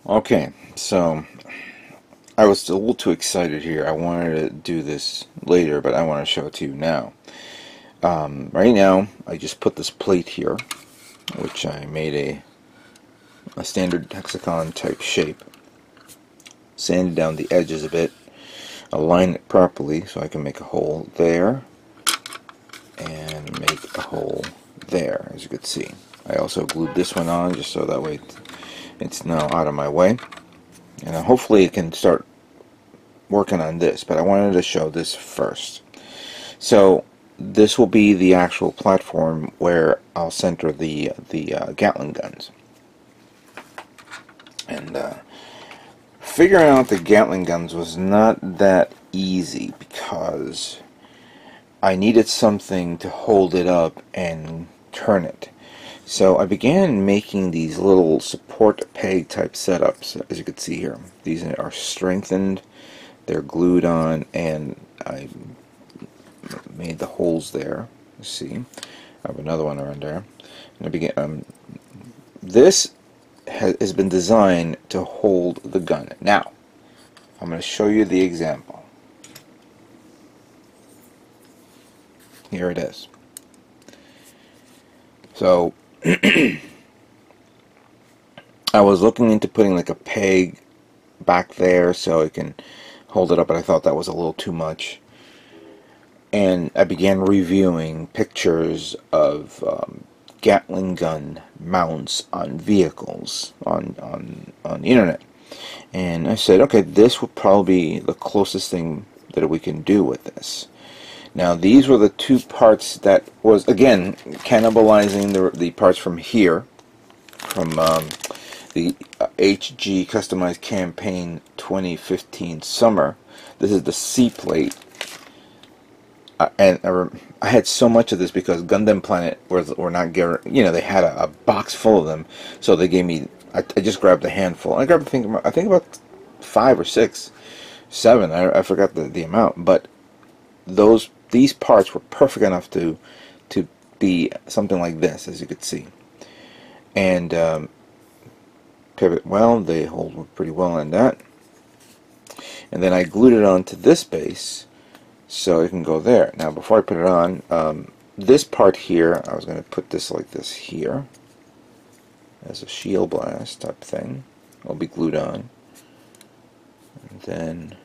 Okay, so I was a little too excited here. I wanted to do this later, but I want to show it to you now. Right now, I just put this plate here, which I made a standard hexagon type shape. Sanded down the edges a bit, align it properly so I can make a hole there, and make a hole there, as you can see. I also glued this one on just so that way it's now out of my way. And hopefully it can start working on this, but I wanted to show this first. So this will be the actual platform where I'll center the Gatling guns. And figuring out the Gatling guns was not that easy because I needed something to hold it up and turn it. So I began making these little support peg type setups, as you can see here. These are strengthened, they're glued on, and I made the holes there. You see, I have another one around there. And I began. This has been designed to hold the gun. Now, I'm going to show you the example. Here it is. So I was looking into putting like a peg back there so it can hold it up, but I thought that was a little too much. And I began reviewing pictures of Gatling gun mounts on vehicles on the internet. And I said, okay, this would probably be the closest thing that we can do with this. Now these were the two parts that was, again, cannibalizing the parts from here, from the HG Customized Campaign 2015 Summer. This is the C plate. And I had so much of this because Gundam Planet were not guaranteed. You know, they had a box full of them, so they gave me. I just grabbed a handful. I grabbed I think about 5 or 6, 7. I forgot the amount, but these parts were perfect enough to be something like this, as you could see, and pivot well. They hold pretty well on that, and then I glued it onto this base so it can go there. Now before I put it on, this part here, I was going to put this like this here as a shield blast type thing. It'll be glued on, and then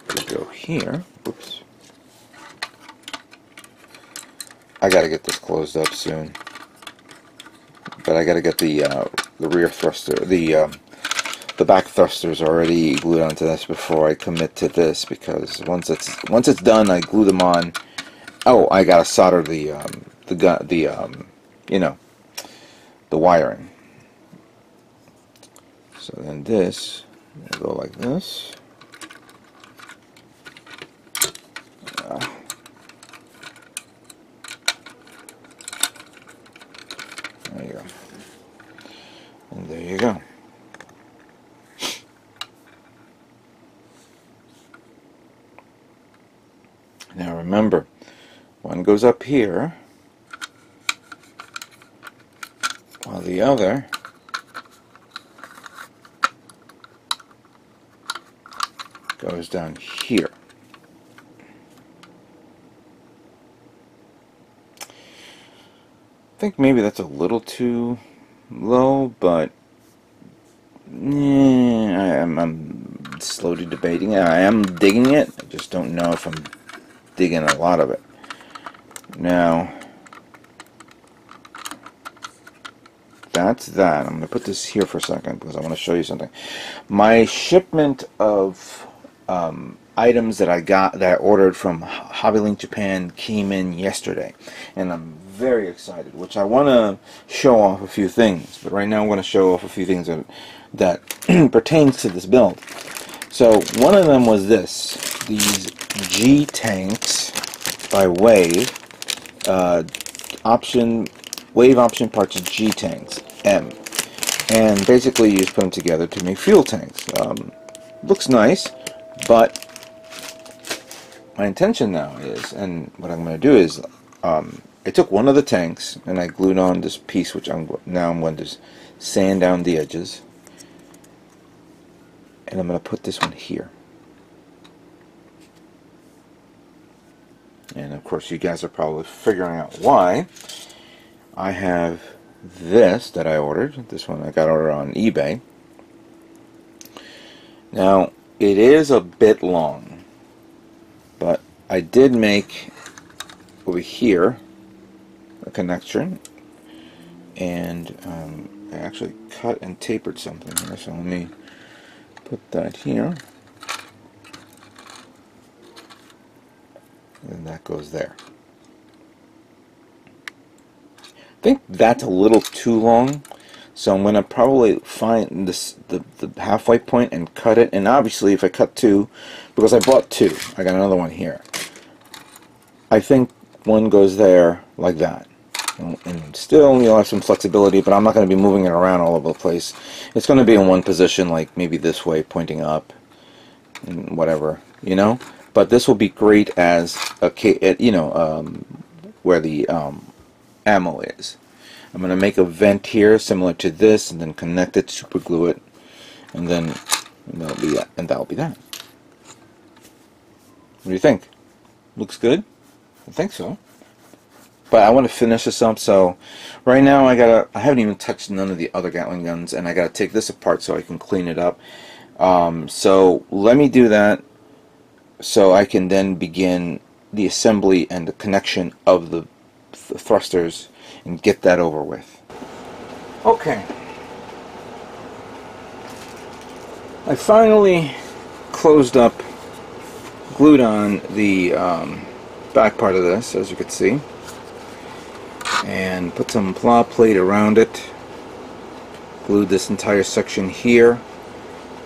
we go here. Oops. I gotta get this closed up soon, but I gotta get the rear thruster, the back thrusters already glued onto this before I commit to this, because once it's done, I glue them on. Oh, I gotta solder the you know, the wiring. So then this will go like this. There you go. And there you go. Now remember, one goes up here while the other goes down here. I think maybe that's a little too low, but yeah, I'm slowly debating it. I am digging it. I just don't know if I'm digging a lot of it. Now, that's that. I'm going to put this here for a second because I want to show you something. My shipment of items that I ordered from Hobbylink Japan came in yesterday, and I'm very excited, which I want to show off a few things, but right now I'm going to show off a few things that pertains to this build. So one of them was these G tanks by Wave, Wave option parts G tanks, M, and basically you just put them together to make fuel tanks. Looks nice, but my intention now is, and what I'm going to do is, I took one of the tanks and I glued on this piece, which I'm going to sand down the edges, and I'm going to put this one here. And of course you guys are probably figuring out why. I have this that I ordered. This one I got ordered on eBay. Now it is a bit long, but I did make over here a connection, and I actually cut and tapered something here, so let me put that here, and that goes there. I think that's a little too long, so I'm going to probably find this the halfway point and cut it. And obviously if I cut two, because I bought two, I got another one here, I think one goes there like that. And still you'll have some flexibility, but I'm not going to be moving it around all over the place. It's going to be in one position, like maybe this way, pointing up and whatever, you know. But this will be great as a, you know, where the ammo is. I'm going to make a vent here similar to this, and then connect it, super glue it, and then that'll be that. And that'll be that. What do you think? Looks good? I think so. But I want to finish this up, so right now I haven't even touched none of the other Gatling guns, and I gotta take this apart so I can clean it up. So let me do that, so I can then begin the assembly and the connection of the thrusters and get that over with. Okay. I finally closed up, glued on the back part of this, as you can see, and put some plow plate around it, glued this entire section here,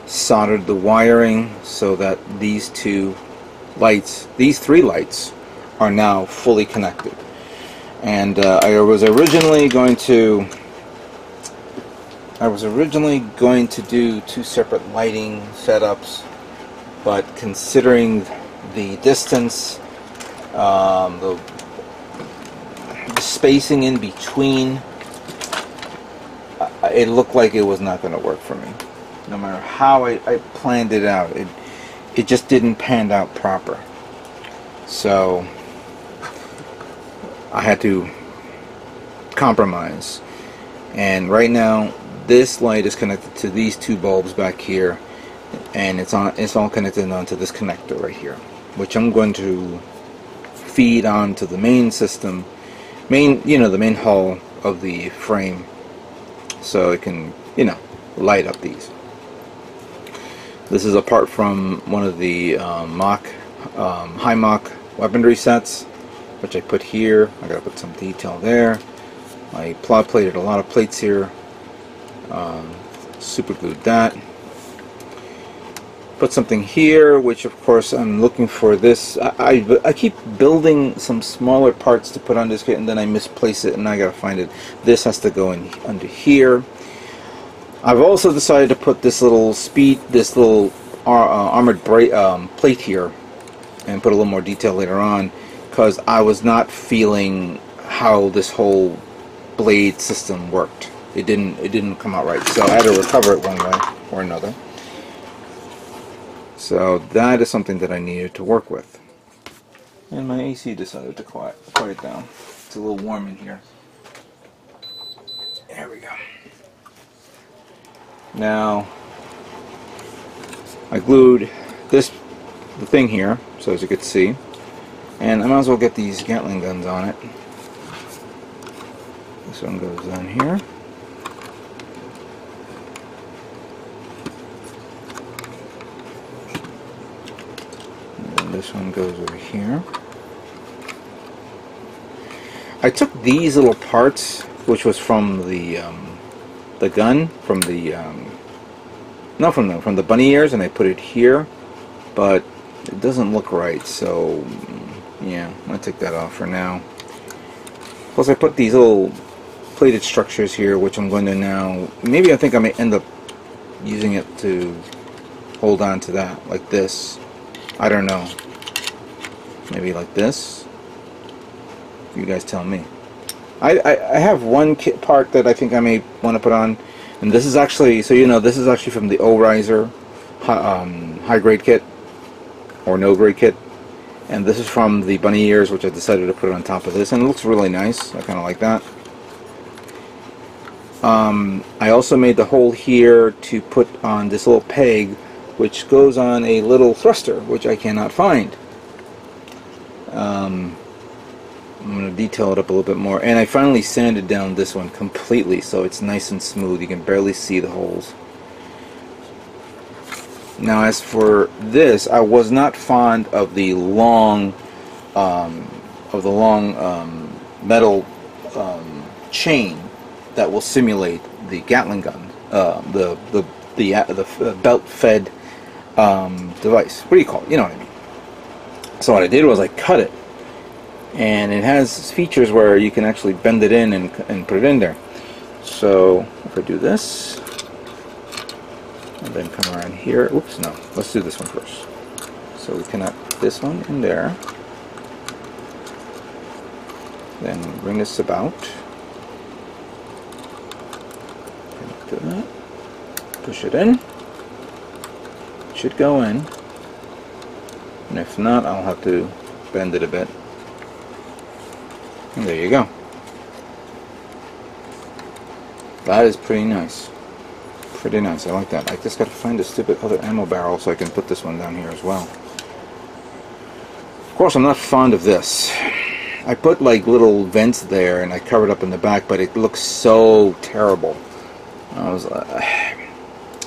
soldered the wiring so that these two lights, these three lights, are now fully connected. And I was originally going to do two separate lighting setups, but considering the distance, the spacing in between, it looked like it was not going to work for me. No matter how I planned it out, it just didn't pan out proper. So I had to compromise. And right now this light is connected to these two bulbs back here, and it's all connected onto this connector right here, which I'm going to feed onto the main system, the main hull of the frame, so it can, light up these. This is apart from one of the high Mach weaponry sets, which I put here. I gotta put some detail there. I plot plated a lot of plates here, super glued that. Put something here, which of course I'm looking for this. I keep building some smaller parts to put on this kit, and then I misplace it, and I gotta find it. This has to go in under here. I've also decided to put this little armored plate here, and put a little more detail later on, because I was not feeling how this whole blade system worked. It didn't come out right, so I had to recover it one way or another. So that is something that I needed to work with. And my AC decided to quiet down. It's a little warm in here. There we go. Now I glued the thing here, so as you can see, and I might as well get these Gatling guns on it. This one goes on here. And this one goes over here. I took these little parts, which was from the gun, from the from the bunny ears, and I put it here, but it doesn't look right, so yeah, I'm gonna take that off for now. Plus I put these little plated structures here, which I'm going to now, I think I may end up using it to hold on to that, like this. I don't know, maybe like this. You guys tell me. I have one kit part that I think I may want to put on, and this is actually, so this is actually from the O-Riser high grade kit or no grade kit, and this is from the bunny ears, which I decided to put on top of this, and it looks really nice. I kind of like that. I also made the hole here to put on this little peg, which goes on a little thruster, which I cannot find. I'm going to detail it up a little bit more, and I finally sanded down this one completely so it's nice and smooth. You can barely see the holes. Now, as for this, I was not fond of the long metal chain that will simulate the Gatling gun, the belt-fed device. What do you call it? You know what I mean. So what I did was I cut it, and it has features where you can actually bend it in and put it in there. So if I do this, and then come around here. Oops, no. Let's do this one first. So we connect this one in there. Then bring this about. Connect to that. Push it in. It should go in. And if not, I'll have to bend it a bit. And there you go. That is pretty nice. Pretty nice. I like that. I just got to find a stupid other ammo barrel so I can put this one down here as well. Of course, I'm not fond of this. I put like little vents there and I covered up in the back, but it looks so terrible. I'm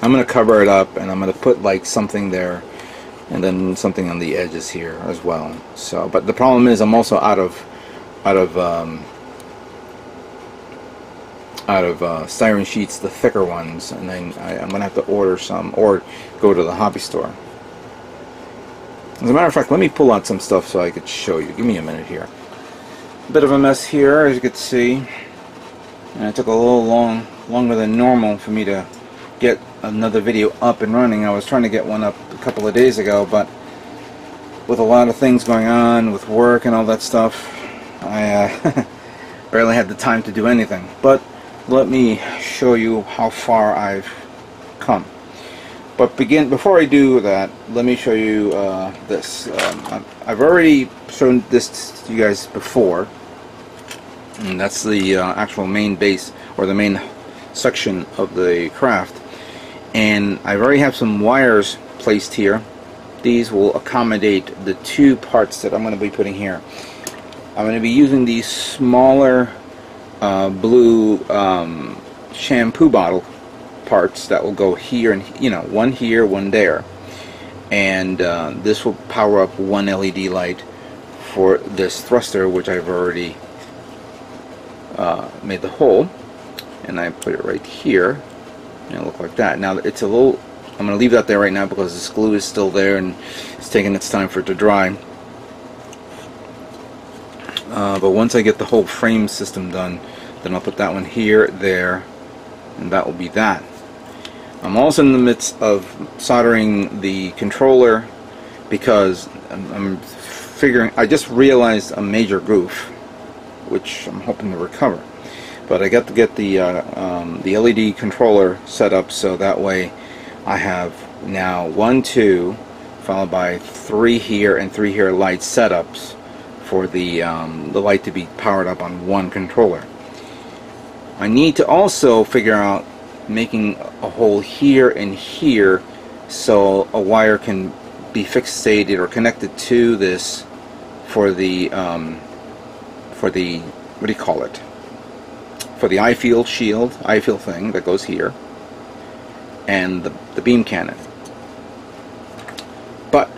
going to cover it up, and I'm going to put like something there and then something on the edges here as well. So, but the problem is I'm also out of styrene sheets, the thicker ones, and then I'm going to have to order some or go to the hobby store. As a matter of fact, let me pull out some stuff so I could show you. Give me a minute here. A bit of a mess here, as you can see, and it took a little longer than normal for me to get another video up and running. I was trying to get one up a couple of days ago, but with a lot of things going on with work and all that stuff, I barely had the time to do anything. But let me show you how far I've come. But before I do that, let me show you this. I've already shown this to you guys before, and that's the actual main base, or the main section of the craft. And I already have some wires placed here. These will accommodate the two parts that I'm going to be putting here. I'm going to be using these smaller blue shampoo bottle parts that will go here, and one here, one there, and this will power up one LED light for this thruster, which I've already made the hole, and I put it right here, and it'll look like that. Now it's a little, I'm going to leave that there right now because this glue is still there and it's taking its time for it to dry. But once I get the whole frame system done, then I'll put that one here, there, and that will be that. I'm also in the midst of soldering the controller because I'm figuring, I just realized a major goof, which I'm hoping to recover. But I got to get the LED controller set up so that way I have now 1, 2, followed by 3 here and 3 here light setups for the light to be powered up on one controller. I need to also figure out making a hole here and here so a wire can be fixated or connected to this for the what do you call it? For the eye field shield, eye field thing that goes here, and the beam cannon. But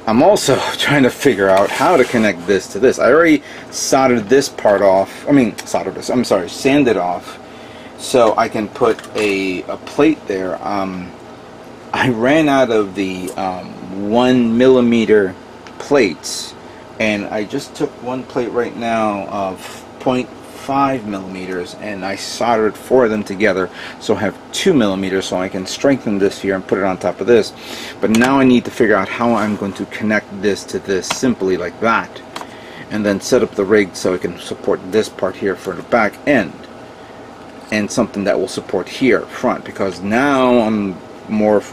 I'm also trying to figure out how to connect this to this. I already soldered this part off. Sanded off, so I can put a plate there. I ran out of the 1mm plates, and I just took one plate right now of 0.5mm, and I soldered 4 of them together, so I have 2mm, so I can strengthen this here and put it on top of this. But now I need to figure out how I'm going to connect this to this simply like that, and then set up the rig so it can support this part here for the back end, and something that will support here front, because now I'm more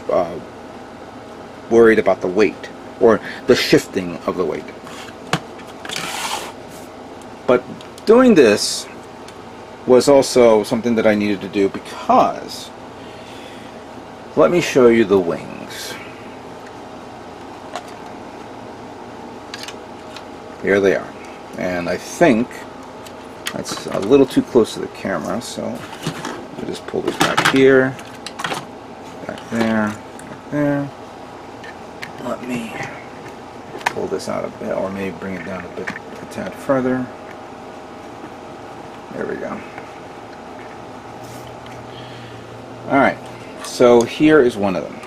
worried about the weight or the shifting of the weight. But doing this was also something that I needed to do because, let me show you the wings. Here they are. And I think that's a little too close to the camera, so I'll just pull this back here, back there. Let me pull this out a bit, or maybe bring it down a tad further. There we go. Alright, so here is one of them,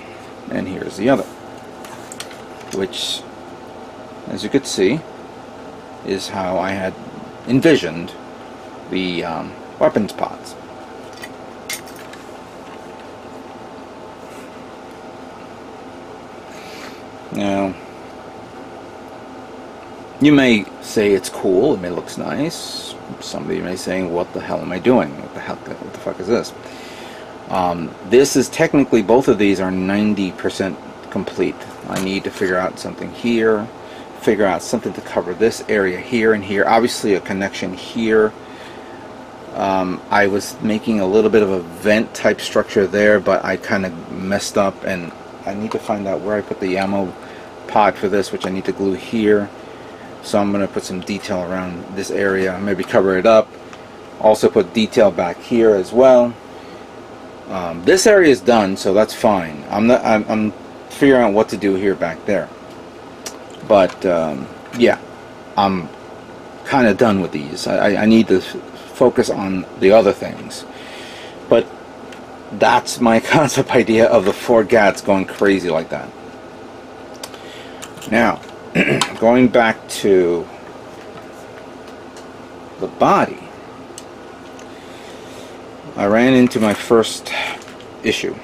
and here's the other, which, as you could see, is how I had envisioned the weapons pods. Now, you may say it's cool, it may look nice. Somebody may say, what the hell am I doing? What the fuck is this? This is technically, both of these are 90% complete. I need to figure out something here, figure out something to cover this area here and here. Obviously a connection here. I was making a little bit of a vent type structure there, but I kind of messed up, and I need to find out where I put the ammo pod for this, which I need to glue here. So I'm going to put some detail around this area, maybe cover it up. Also put detail back here as well. This area is done, so that's fine. I'm figuring out what to do here back there. But yeah, I'm kind of done with these. I need to focus on the other things. But that's my concept idea of the 4 GATs going crazy like that. Now, going back to the body, I ran into my first issue.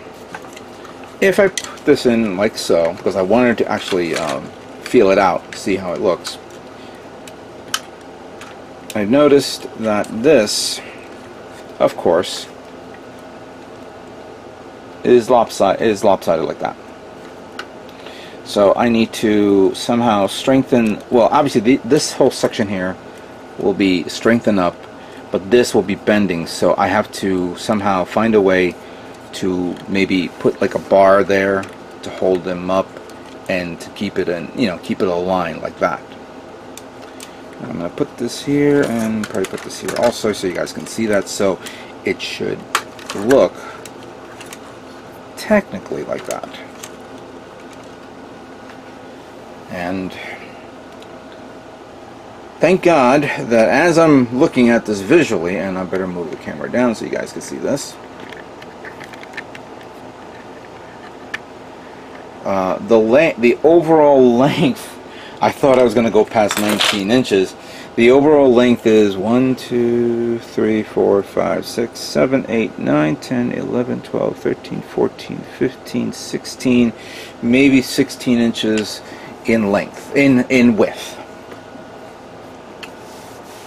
If I put this in like so, because I wanted to actually feel it out, see how it looks, I noticed that this, of course, is lopsided like that. So I need to somehow strengthen, well, obviously this whole section here will be strengthened up, but this will be bending, so I have to somehow find a way to maybe put like a bar there to hold them up and to keep it in, you know, keep it aligned like that. I'm going to put this here and probably put this here also so you guys can see that, so it should look technically like that. And thank God that as I'm looking at this visually, and I better move the camera down so you guys can see this, the overall length, I thought I was going to go past 19 inches. The overall length is 1, 2, 3, 4, 5, 6, 7, 8, 9, 10, 11, 12, 13, 14, 15, 16, maybe 16 inches in length, in width.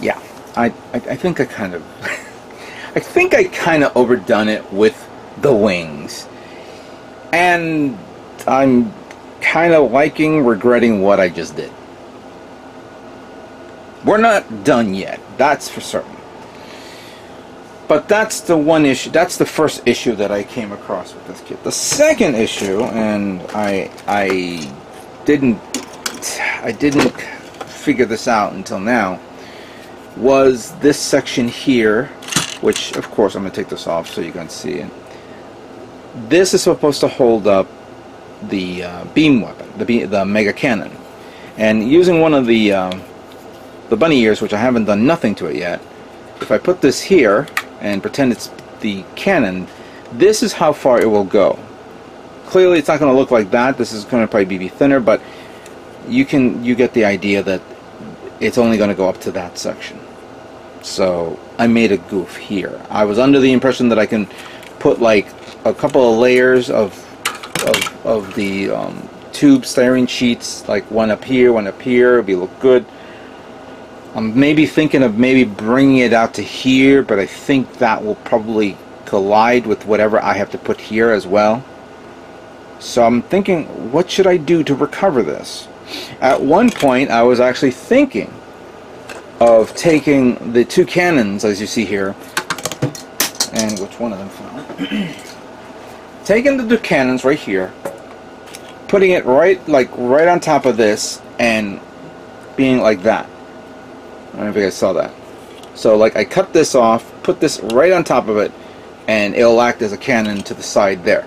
Yeah, I think I kind of I think I kind of overdone it with the wings, and I'm kind of regretting what I just did. We're not done yet, that's for certain. But that's the one issue, that's the first issue that I came across with this kit. The second issue, and I didn't figure this out until now, was this section here, which of course I'm going to take this off so you can see it. This is supposed to hold up the beam weapon, the mega cannon, and using one of the bunny ears, which I haven't done nothing to it yet, if I put this here and pretend it's the cannon, this is how far it will go. Clearly it's not going to look like that, this is going to probably be thinner, but you get the idea that it's only going to go up to that section. So I made a goof here. I was under the impression that I can put like a couple of layers of the tube styrene sheets, like one up here, it'd be look good. I'm maybe thinking of maybe bringing it out to here, but I think that will probably collide with whatever I have to put here as well. So I'm thinking, what should I do to recover this? At one point, I was actually thinking of taking the two cannons, as you see here, and which one of them fell? Taking the two cannons right here, putting it right on top of this, and being like that. I don't know if you guys saw that. So like I cut this off, put this right on top of it, and it'll act as a cannon to the side there.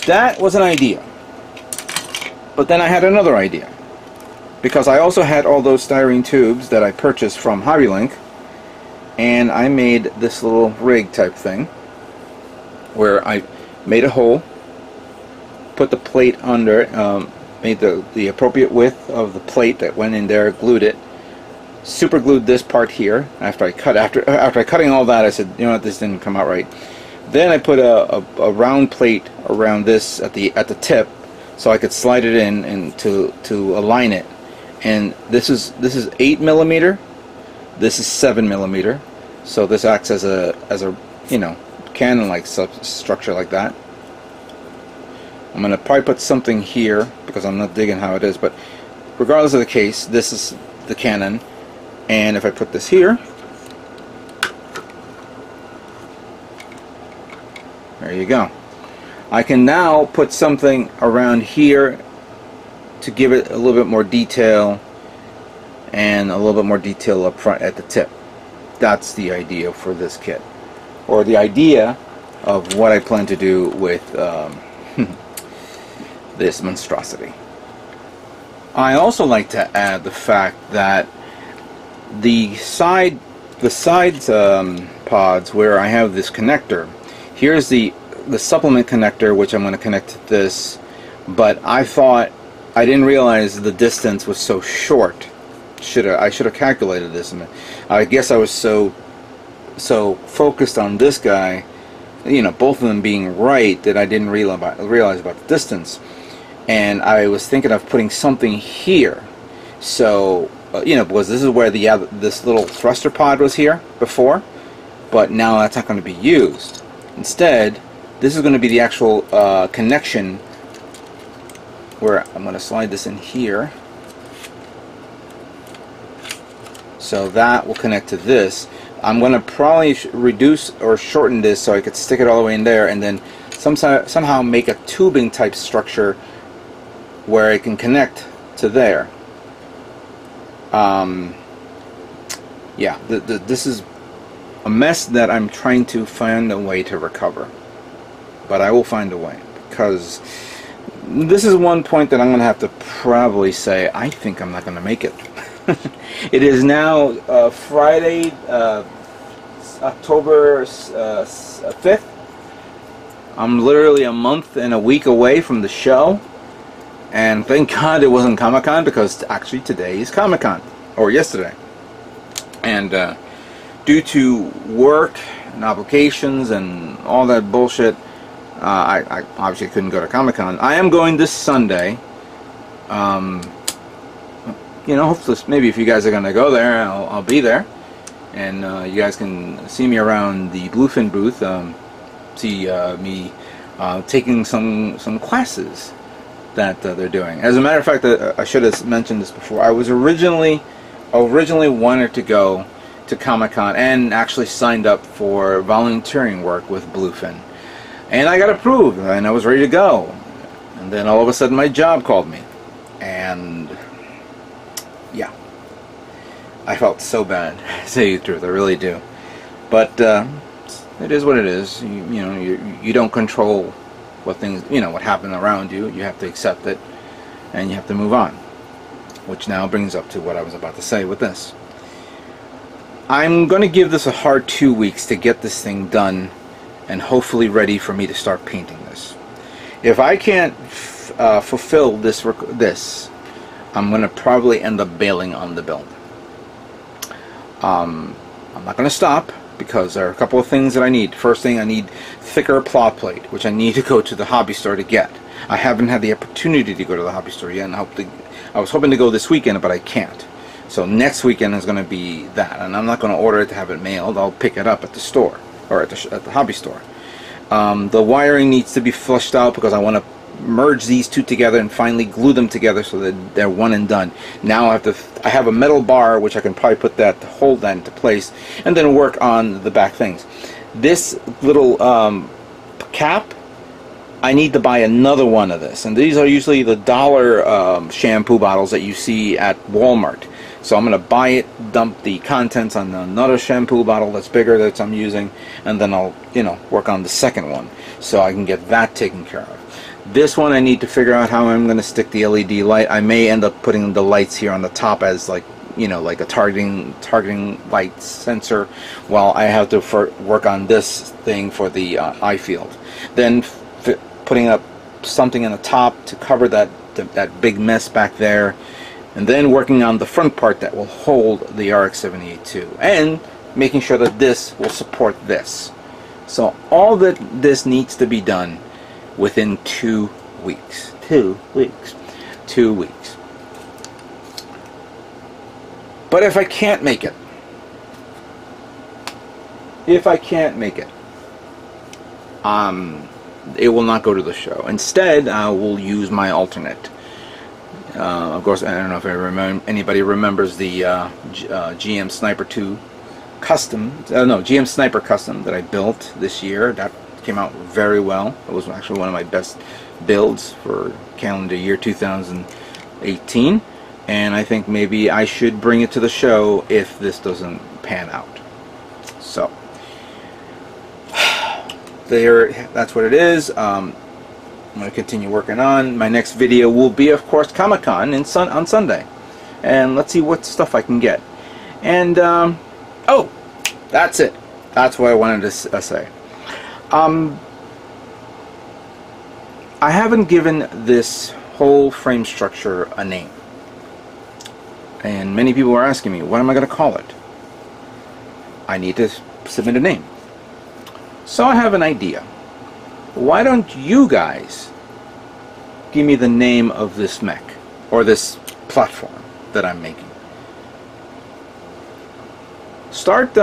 That was an idea. But then I had another idea. Because I also had all those styrene tubes that I purchased from HobbyLink, and I made this little rig type thing where I made a hole, put the plate under it, made the appropriate width of the plate that went in there, glued it, super glued this part here. After cutting all that, I said, you know what, this didn't come out right. Then I put a round plate around this at the tip, so I could slide it in and to align it. And this is 8mm. This is 7mm. So this acts as a you know, cannon-like structure like that. I'm gonna probably put something here because I'm not digging how it is, but regardless of the case, this is the cannon. And if I put this here, there you go. I can now put something around here to give it a little bit more detail, and a little bit more detail up front at the tip. That's the idea for this kit, or the idea of what I plan to do with this monstrosity. I also like to add the fact that the sides pods where I have this connector, here's the supplement connector, which I'm going to connect to this, but I didn't realize the distance was so short. I should have calculated this. I guess I was so focused on this guy, you know, both of them being right, that I didn't realize about the distance. And I was thinking of putting something here, so you know, because this is where this little thruster pod was here before, but now that's not going to be used. Instead, this is going to be the actual connection, where I'm going to slide this in here, so that will connect to this. I'm going to probably reduce or shorten this so I could stick it all the way in there, and then somehow make a tubing type structure where it can connect to there. Yeah, this is a mess that I'm trying to find a way to recover, but I will find a way, because this is one point that I'm going to have to probably say I think I'm not going to make it. It is now Friday, October 5th. I'm literally a month and a week away from the show, and thank God it wasn't Comic-Con, because actually today is Comic-Con, or yesterday. And due to work and obligations and all that bullshit, I obviously couldn't go to Comic-Con. I am going this Sunday. You know, hopefully, maybe if you guys are going to go there, I'll be there. And you guys can see me around the Bluefin booth, see me taking some classes that they're doing. As a matter of fact, I should have mentioned this before. I was originally wanted to go to Comic-Con and actually signed up for volunteering work with Bluefin. And I got approved, and I was ready to go. And then all of a sudden my job called me. And yeah, I felt so bad, to tell you the truth, I really do. But it is what it is. You know, you don't control what things, you know, what happen around you. You have to accept it, and you have to move on. Which now brings up to what I was about to say with this. I'm going to give this a hard 2 weeks to get this thing done, and hopefully ready for me to start painting this. If I can't fulfill this, I'm going to probably end up bailing on the build. I'm not going to stop, because there are a couple of things that I need. First thing, I need thicker plot plate, which I need to go to the hobby store to get. I haven't had the opportunity to go to the hobby store yet, and I was hoping to go this weekend, but I can't. So next weekend is going to be that, and I'm not going to order it to have it mailed. I'll pick it up at the store, or at the hobby store. The wiring needs to be flushed out because I want to merge these two together and finally glue them together so that they're one and done. Now I have a metal bar which I can probably put that to hold that into place, and then work on the back things. This little cap, I need to buy another one of this, and these are usually the dollar shampoo bottles that you see at Walmart. So I'm going to buy it, dump the contents on another shampoo bottle that's bigger that I'm using, and then I'll, you know, work on the second one so I can get that taken care of. This one I need to figure out how I'm going to stick the LED light. I may end up putting the lights here on the top as, like, you know, like a targeting light sensor, while I have to work on this thing for the eye field. Then putting up something in the top to cover that big mess back there, and then working on the front part that will hold the RX-78 and making sure that this will support this. So all that this needs to be done within 2 weeks. 2 weeks. 2 weeks. But if I can't make it, it will not go to the show. Instead, I will use my alternate. Of course, I don't know if anybody remembers the GM Sniper 2 custom. GM Sniper custom that I built this year. That came out very well. It was actually one of my best builds for calendar year 2018. And I think maybe I should bring it to the show if this doesn't pan out. So that's what it is. I'm going to continue working on. My next video will be, of course, Comic-Con on Sunday. And let's see what stuff I can get. And, oh, that's it. That's what I wanted to say. I haven't given this whole frame structure a name. And many people are asking me, what am I going to call it? I need to submit a name. So I have an idea. Why don't you guys give me the name of this mech, or this platform that I'm making? Start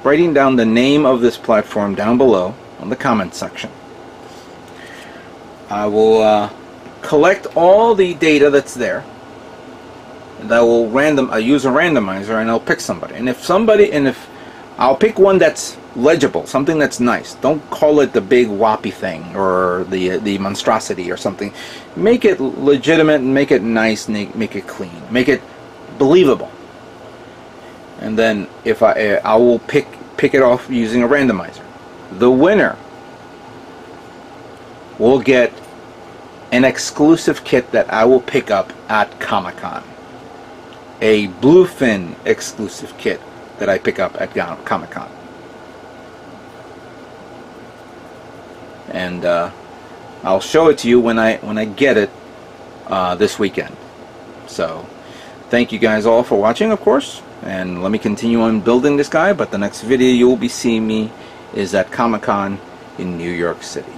writing down the name of this platform down below on the comment section. I will collect all the data that's there, and I will use a randomizer, and I'll pick somebody. And if I'll pick one that's legible, something that's nice. Don't call it the big whoppy thing or the monstrosity or something. Make it legitimate and make it nice, make it clean, make it believable. And then if I will pick it off using a randomizer. The winner will get an exclusive kit that I will pick up at Comic-Con. A Bluefin exclusive kit that I pick up at Comic-Con. And I'll show it to you when I get it this weekend. So thank you guys all for watching, of course, and let me continue on building this guy. But the next video you will be seeing me is at Comic-Con in New York City.